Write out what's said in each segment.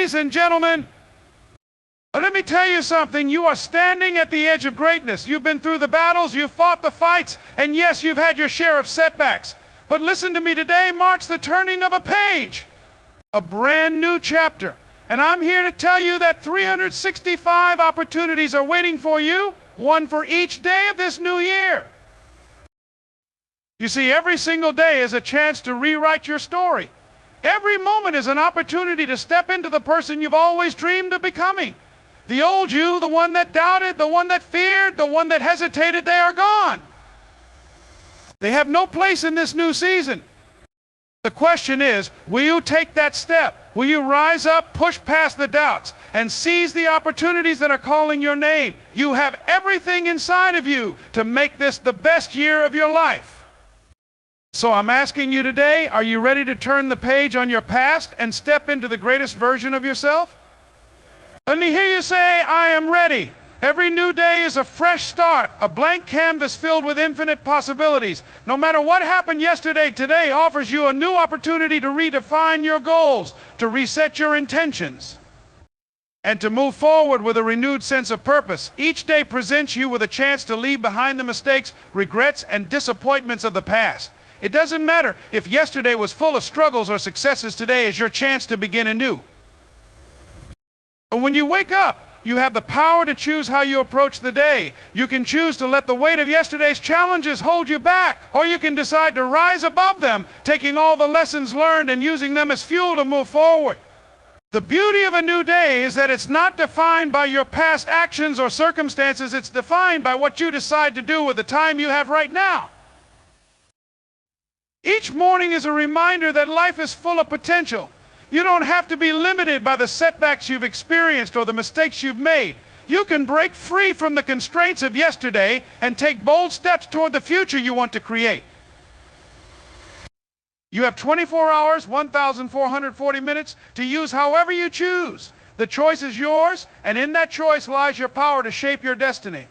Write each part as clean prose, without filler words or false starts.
Ladies and gentlemen, let me tell you something. You are standing at the edge of greatness. You've been through the battles, you've fought the fights, and yes, you've had your share of setbacks. But listen to me, today marks the turning of a page, a brand new chapter. And I'm here to tell you that 365 opportunities are waiting for you, one for each day of this new year. You see, every single day is a chance to rewrite your story. Every moment is an opportunity to step into the person you've always dreamed of becoming. The old you, the one that doubted, the one that feared, the one that hesitated, they are gone. They have no place in this new season. The question is, will you take that step? Will you rise up, push past the doubts, and seize the opportunities that are calling your name? You have everything inside of you to make this the best year of your life. So I'm asking you today, are you ready to turn the page on your past and step into the greatest version of yourself? Let me hear you say, I am ready. Every new day is a fresh start, a blank canvas filled with infinite possibilities. No matter what happened yesterday, today offers you a new opportunity to redefine your goals, to reset your intentions, and to move forward with a renewed sense of purpose. Each day presents you with a chance to leave behind the mistakes, regrets, and disappointments of the past. It doesn't matter if yesterday was full of struggles or successes, today is your chance to begin anew. And when you wake up, you have the power to choose how you approach the day. You can choose to let the weight of yesterday's challenges hold you back, or you can decide to rise above them, taking all the lessons learned and using them as fuel to move forward. The beauty of a new day is that it's not defined by your past actions or circumstances. It's defined by what you decide to do with the time you have right now. Each morning is a reminder that life is full of potential. You don't have to be limited by the setbacks you've experienced or the mistakes you've made. You can break free from the constraints of yesterday and take bold steps toward the future you want to create. You have 24 hours, 1,440 minutes to use however you choose. The choice is yours, and in that choice lies your power to shape your destiny.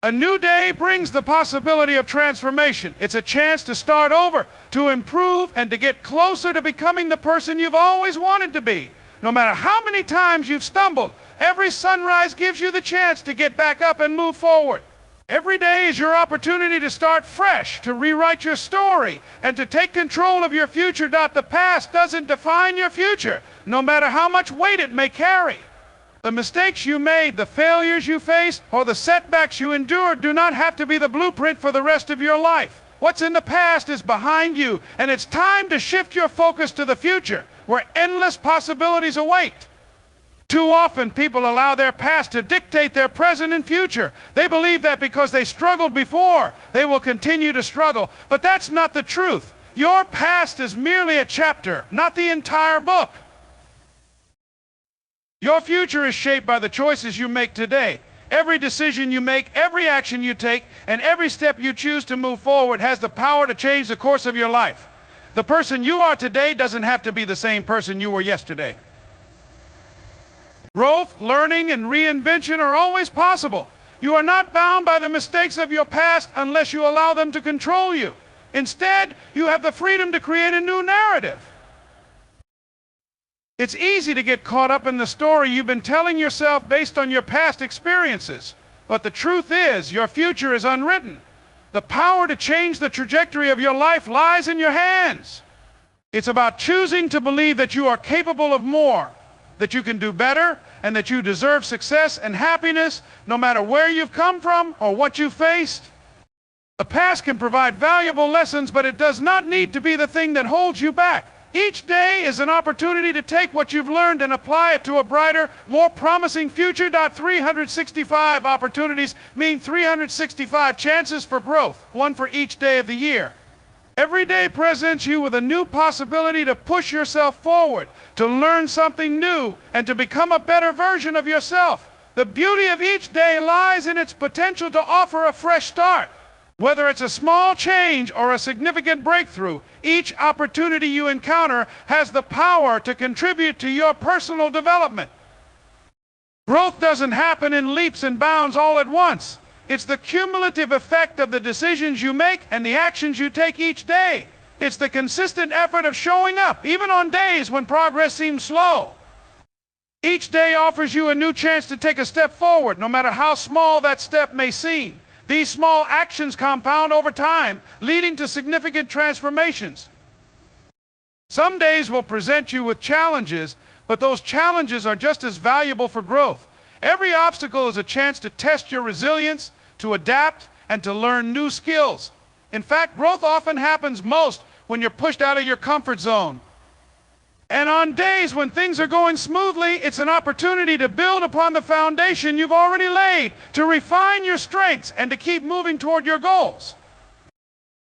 A new day brings the possibility of transformation. It's a chance to start over, to improve, and to get closer to becoming the person you've always wanted to be. No matter how many times you've stumbled, every sunrise gives you the chance to get back up and move forward. Every day is your opportunity to start fresh, to rewrite your story, and to take control of your future. The past doesn't define your future, no matter how much weight it may carry. The mistakes you made, the failures you faced, or the setbacks you endured do not have to be the blueprint for the rest of your life. What's in the past is behind you, and it's time to shift your focus to the future, where endless possibilities await. Too often, people allow their past to dictate their present and future. They believe that because they struggled before, they will continue to struggle. But that's not the truth. Your past is merely a chapter, not the entire book. Your future is shaped by the choices you make today. Every decision you make, every action you take, and every step you choose to move forward has the power to change the course of your life. The person you are today doesn't have to be the same person you were yesterday. Growth, learning, and reinvention are always possible. You are not bound by the mistakes of your past unless you allow them to control you. Instead, you have the freedom to create a new narrative. It's easy to get caught up in the story you've been telling yourself based on your past experiences. But the truth is, your future is unwritten. The power to change the trajectory of your life lies in your hands. It's about choosing to believe that you are capable of more, that you can do better, and that you deserve success and happiness no matter where you've come from or what you faced. The past can provide valuable lessons, but it does not need to be the thing that holds you back. Each day is an opportunity to take what you've learned and apply it to a brighter, more promising future. 365 opportunities mean 365 chances for growth, one for each day of the year. Every day presents you with a new possibility to push yourself forward, to learn something new, and to become a better version of yourself. The beauty of each day lies in its potential to offer a fresh start. Whether it's a small change or a significant breakthrough, each opportunity you encounter has the power to contribute to your personal development. Growth doesn't happen in leaps and bounds all at once. It's the cumulative effect of the decisions you make and the actions you take each day. It's the consistent effort of showing up, even on days when progress seems slow. Each day offers you a new chance to take a step forward, no matter how small that step may seem. These small actions compound over time, leading to significant transformations. Some days will present you with challenges, but those challenges are just as valuable for growth. Every obstacle is a chance to test your resilience, to adapt, and to learn new skills. In fact, growth often happens most when you're pushed out of your comfort zone. And on days when things are going smoothly, it's an opportunity to build upon the foundation you've already laid, to refine your strengths, and to keep moving toward your goals.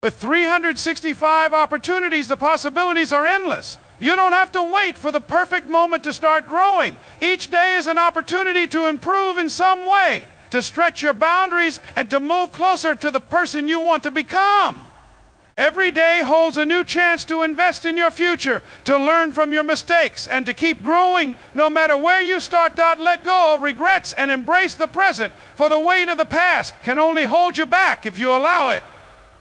With 365 opportunities, the possibilities are endless. You don't have to wait for the perfect moment to start growing. Each day is an opportunity to improve in some way, to stretch your boundaries, and to move closer to the person you want to become. Every day holds a new chance to invest in your future, to learn from your mistakes, and to keep growing no matter where you start. Let go of regrets and embrace the present, for the weight of the past can only hold you back if you allow it.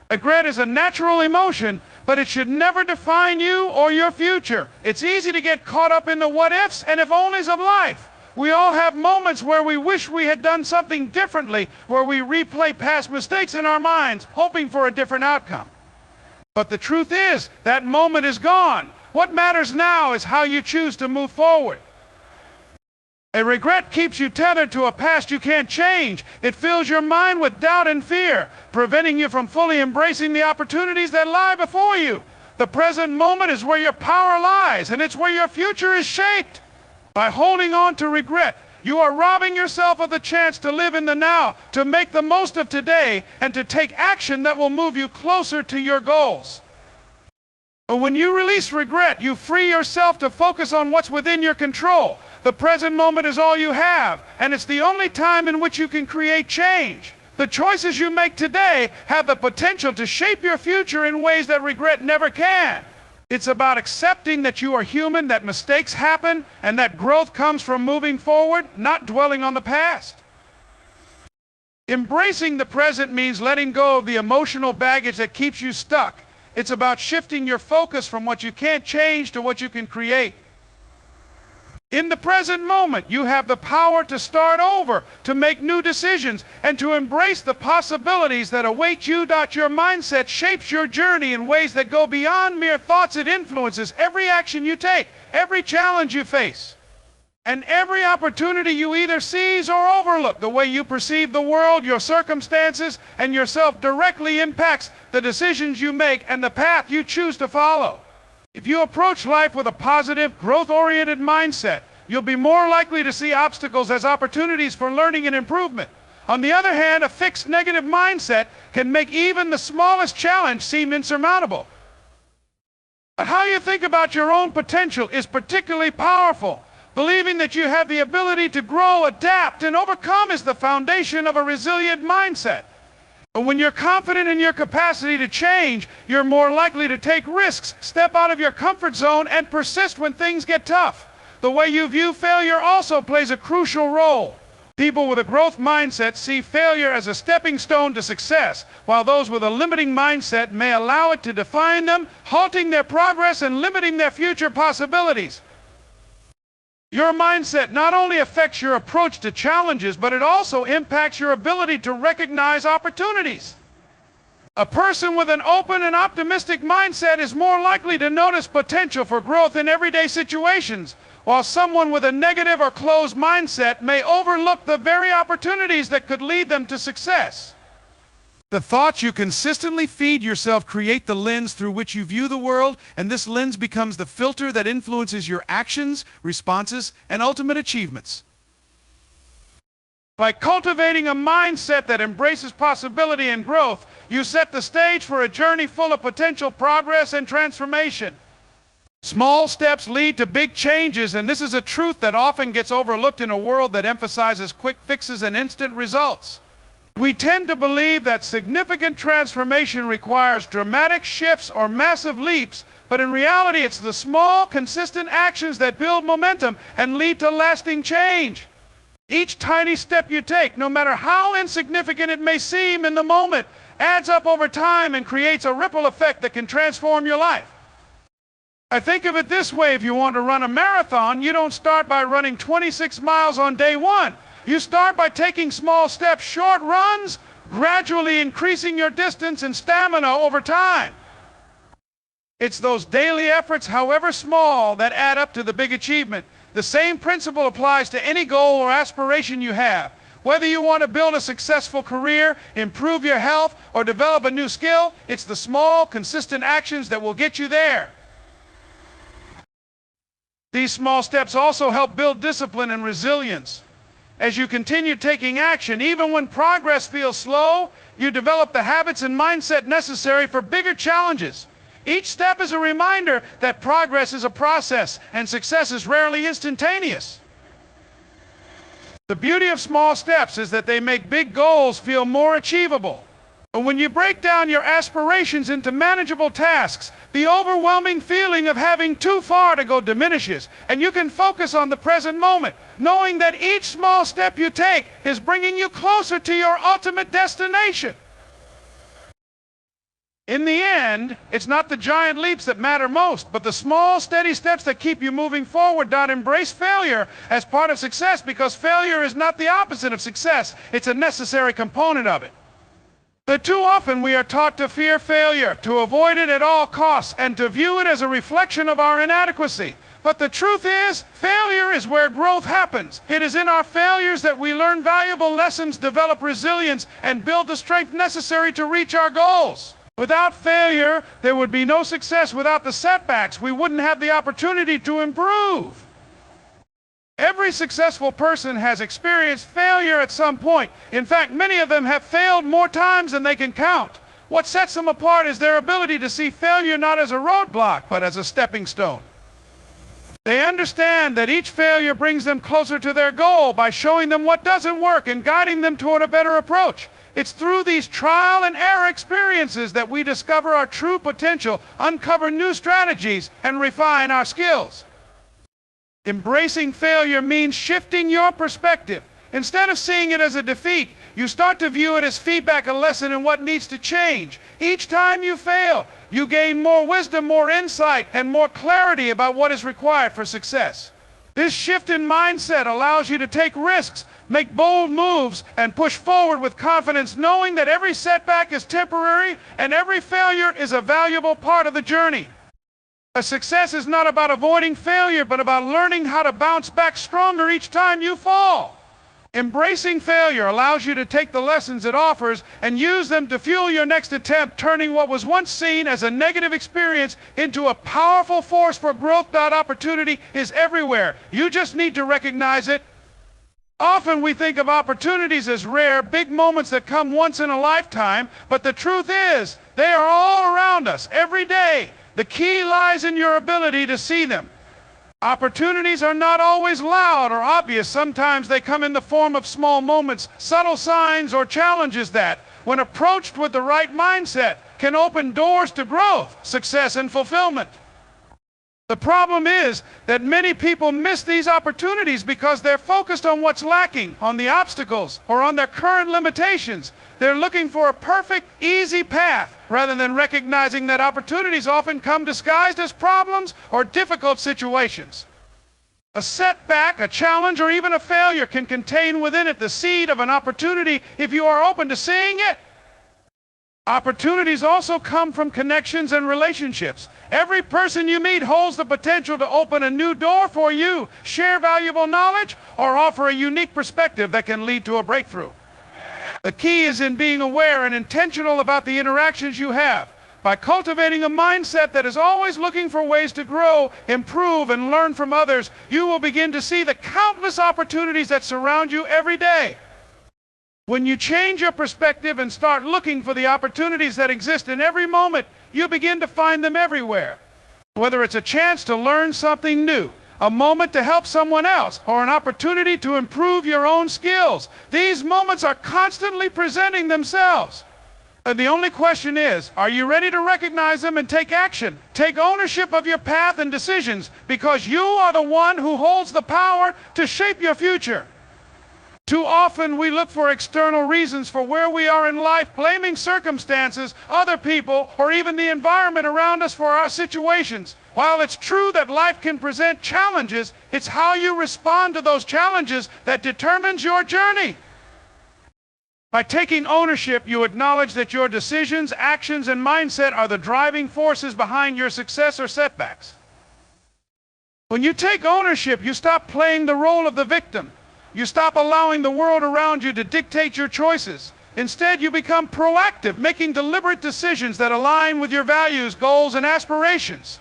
Regret is a natural emotion, but it should never define you or your future. It's easy to get caught up in the what-ifs and if-onlys of life. We all have moments where we wish we had done something differently, where we replay past mistakes in our minds, hoping for a different outcome. But the truth is, that moment is gone. What matters now is how you choose to move forward. A regret keeps you tethered to a past you can't change. It fills your mind with doubt and fear, preventing you from fully embracing the opportunities that lie before you. The present moment is where your power lies, and it's where your future is shaped. By holding on to regret, you are robbing yourself of the chance to live in the now, to make the most of today, and to take action that will move you closer to your goals. But when you release regret, you free yourself to focus on what's within your control. The present moment is all you have, and it's the only time in which you can create change. The choices you make today have the potential to shape your future in ways that regret never can. It's about accepting that you are human, that mistakes happen, and that growth comes from moving forward, not dwelling on the past. Embracing the present means letting go of the emotional baggage that keeps you stuck. It's about shifting your focus from what you can't change to what you can create. In the present moment, you have the power to start over, to make new decisions, and to embrace the possibilities that await you. Your mindset shapes your journey in ways that go beyond mere thoughts. It influences every action you take, every challenge you face, and every opportunity you either seize or overlook. The way you perceive the world, your circumstances, and yourself directly impacts the decisions you make and the path you choose to follow. If you approach life with a positive, growth-oriented mindset, you'll be more likely to see obstacles as opportunities for learning and improvement. On the other hand, a fixed negative mindset can make even the smallest challenge seem insurmountable. But how you think about your own potential is particularly powerful. Believing that you have the ability to grow, adapt, and overcome is the foundation of a resilient mindset. But when you're confident in your capacity to change, you're more likely to take risks, step out of your comfort zone, and persist when things get tough. The way you view failure also plays a crucial role. People with a growth mindset see failure as a stepping stone to success, while those with a limiting mindset may allow it to define them, halting their progress and limiting their future possibilities. Your mindset not only affects your approach to challenges, but it also impacts your ability to recognize opportunities. A person with an open and optimistic mindset is more likely to notice potential for growth in everyday situations, while someone with a negative or closed mindset may overlook the very opportunities that could lead them to success. The thoughts you consistently feed yourself create the lens through which you view the world, and this lens becomes the filter that influences your actions, responses, and ultimate achievements. By cultivating a mindset that embraces possibility and growth, you set the stage for a journey full of potential progress and transformation. Small steps lead to big changes, and this is a truth that often gets overlooked in a world that emphasizes quick fixes and instant results. We tend to believe that significant transformation requires dramatic shifts or massive leaps, but in reality it's the small, consistent actions that build momentum and lead to lasting change. Each tiny step you take, no matter how insignificant it may seem in the moment, adds up over time and creates a ripple effect that can transform your life. I think of it this way: if you want to run a marathon, you don't start by running 26 miles on day one. You start by taking small steps, short runs, gradually increasing your distance and stamina over time. It's those daily efforts, however small, that add up to the big achievement. The same principle applies to any goal or aspiration you have. Whether you want to build a successful career, improve your health, or develop a new skill, it's the small, consistent actions that will get you there. These small steps also help build discipline and resilience. As you continue taking action, even when progress feels slow, you develop the habits and mindset necessary for bigger challenges. Each step is a reminder that progress is a process and success is rarely instantaneous. The beauty of small steps is that they make big goals feel more achievable. But when you break down your aspirations into manageable tasks, the overwhelming feeling of having too far to go diminishes, and you can focus on the present moment, knowing that each small step you take is bringing you closer to your ultimate destination. In the end, it's not the giant leaps that matter most, but the small, steady steps that keep you moving forward. Embrace failure as part of success, because failure is not the opposite of success. It's a necessary component of it. But too often we are taught to fear failure, to avoid it at all costs, and to view it as a reflection of our inadequacy. But the truth is, failure is where growth happens. It is in our failures that we learn valuable lessons, develop resilience, and build the strength necessary to reach our goals. Without failure, there would be no success. Without the setbacks, we wouldn't have the opportunity to improve. Every successful person has experienced failure at some point. In fact, many of them have failed more times than they can count. What sets them apart is their ability to see failure not as a roadblock, but as a stepping stone. They understand that each failure brings them closer to their goal by showing them what doesn't work and guiding them toward a better approach. It's through these trial and error experiences that we discover our true potential, uncover new strategies, and refine our skills. Embracing failure means shifting your perspective. Instead of seeing it as a defeat, you start to view it as feedback, a lesson in what needs to change. Each time you fail, you gain more wisdom, more insight, and more clarity about what is required for success. This shift in mindset allows you to take risks, make bold moves, and push forward with confidence, knowing that every setback is temporary and every failure is a valuable part of the journey. A success is not about avoiding failure, but about learning how to bounce back stronger each time you fall. Embracing failure allows you to take the lessons it offers and use them to fuel your next attempt, turning what was once seen as a negative experience into a powerful force for growth. Opportunity is everywhere. You just need to recognize it. Often we think of opportunities as rare, big moments that come once in a lifetime, but the truth is, they are all around us every day. The key lies in your ability to see them. Opportunities are not always loud or obvious. Sometimes they come in the form of small moments, subtle signs, or challenges that, when approached with the right mindset, can open doors to growth, success, and fulfillment. The problem is that many people miss these opportunities because they're focused on what's lacking, on the obstacles, or on their current limitations. They're looking for a perfect, easy path, rather than recognizing that opportunities often come disguised as problems or difficult situations. A setback, a challenge, or even a failure can contain within it the seed of an opportunity if you are open to seeing it. Opportunities also come from connections and relationships. Every person you meet holds the potential to open a new door for you, share valuable knowledge, or offer a unique perspective that can lead to a breakthrough. The key is in being aware and intentional about the interactions you have. By cultivating a mindset that is always looking for ways to grow, improve, and learn from others, you will begin to see the countless opportunities that surround you every day. When you change your perspective and start looking for the opportunities that exist in every moment, you begin to find them everywhere. Whether it's a chance to learn something new, a moment to help someone else, or an opportunity to improve your own skills, these moments are constantly presenting themselves. And the only question is, are you ready to recognize them and take action? Take ownership of your path and decisions, because you are the one who holds the power to shape your future. Too often we look for external reasons for where we are in life, blaming circumstances, other people, or even the environment around us for our situations. While it's true that life can present challenges, it's how you respond to those challenges that determines your journey. By taking ownership, you acknowledge that your decisions, actions, and mindset are the driving forces behind your success or setbacks. When you take ownership, you stop playing the role of the victim. You stop allowing the world around you to dictate your choices. Instead, you become proactive, making deliberate decisions that align with your values, goals, and aspirations.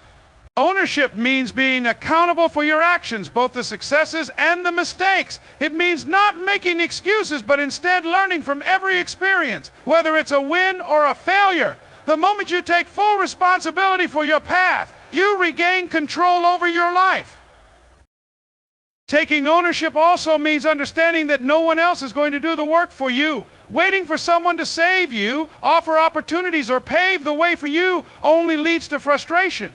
Ownership means being accountable for your actions, both the successes and the mistakes. It means not making excuses, but instead learning from every experience, whether it's a win or a failure. The moment you take full responsibility for your path, you regain control over your life. Taking ownership also means understanding that no one else is going to do the work for you. Waiting for someone to save you, offer opportunities, or pave the way for you only leads to frustration.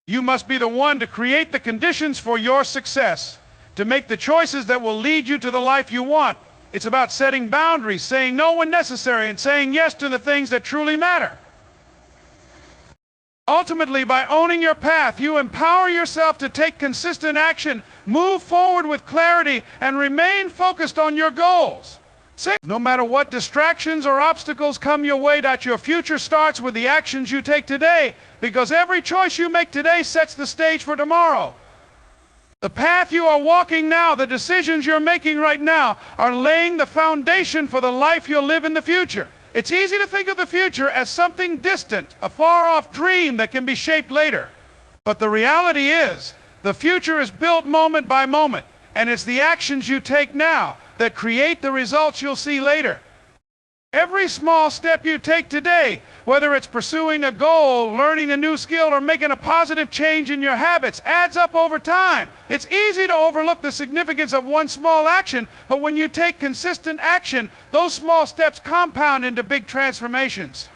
You must be the one to create the conditions for your success, to make the choices that will lead you to the life you want. It's about setting boundaries, saying no when necessary, and saying yes to the things that truly matter. Ultimately, by owning your path, you empower yourself to take consistent action, move forward with clarity, and remain focused on your goals. No matter what distractions or obstacles come your way, that your future starts with the actions you take today, because every choice you make today sets the stage for tomorrow. The path you are walking now, the decisions you're making right now, are laying the foundation for the life you'll live in the future. It's easy to think of the future as something distant, a far-off dream that can be shaped later. But the reality is, the future is built moment by moment, and it's the actions you take now that create the results you'll see later. Every small step you take today, whether it's pursuing a goal, learning a new skill, or making a positive change in your habits, adds up over time. It's easy to overlook the significance of one small action, but when you take consistent action, those small steps compound into big transformations.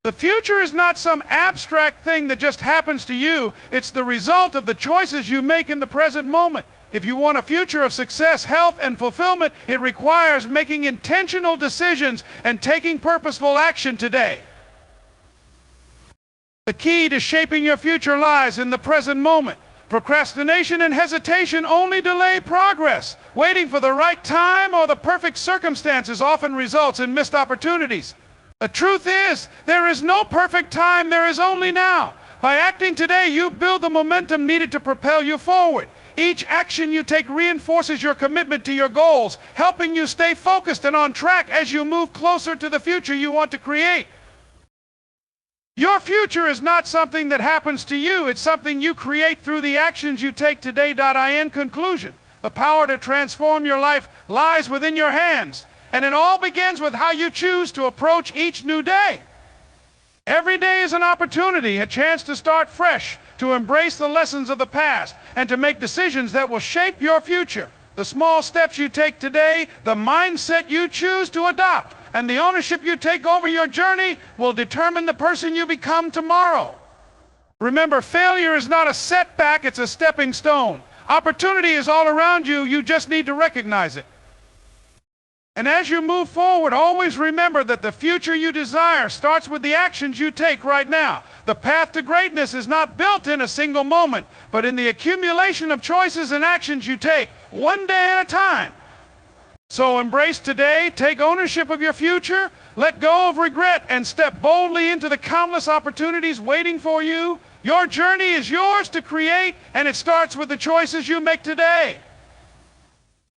The future is not some abstract thing that just happens to you. It's the result of the choices you make in the present moment. If you want a future of success, health, and fulfillment, it requires making intentional decisions and taking purposeful action today. The key to shaping your future lies in the present moment. Procrastination and hesitation only delay progress. Waiting for the right time or the perfect circumstances often results in missed opportunities. The truth is, there is no perfect time, there is only now. By acting today, you build the momentum needed to propel you forward. Each action you take reinforces your commitment to your goals, helping you stay focused and on track as you move closer to the future you want to create. Your future is not something that happens to you, it's something you create through the actions you take today. In conclusion, the power to transform your life lies within your hands, and it all begins with how you choose to approach each new day. Every day is an opportunity, a chance to start fresh, to embrace the lessons of the past, and to make decisions that will shape your future. The small steps you take today, the mindset you choose to adopt, and the ownership you take over your journey will determine the person you become tomorrow. Remember, failure is not a setback, it's a stepping stone. Opportunity is all around you, you just need to recognize it. And as you move forward, always remember that the future you desire starts with the actions you take right now. The path to greatness is not built in a single moment, but in the accumulation of choices and actions you take, one day at a time. So embrace today, take ownership of your future, let go of regret, and step boldly into the countless opportunities waiting for you. Your journey is yours to create, and it starts with the choices you make today.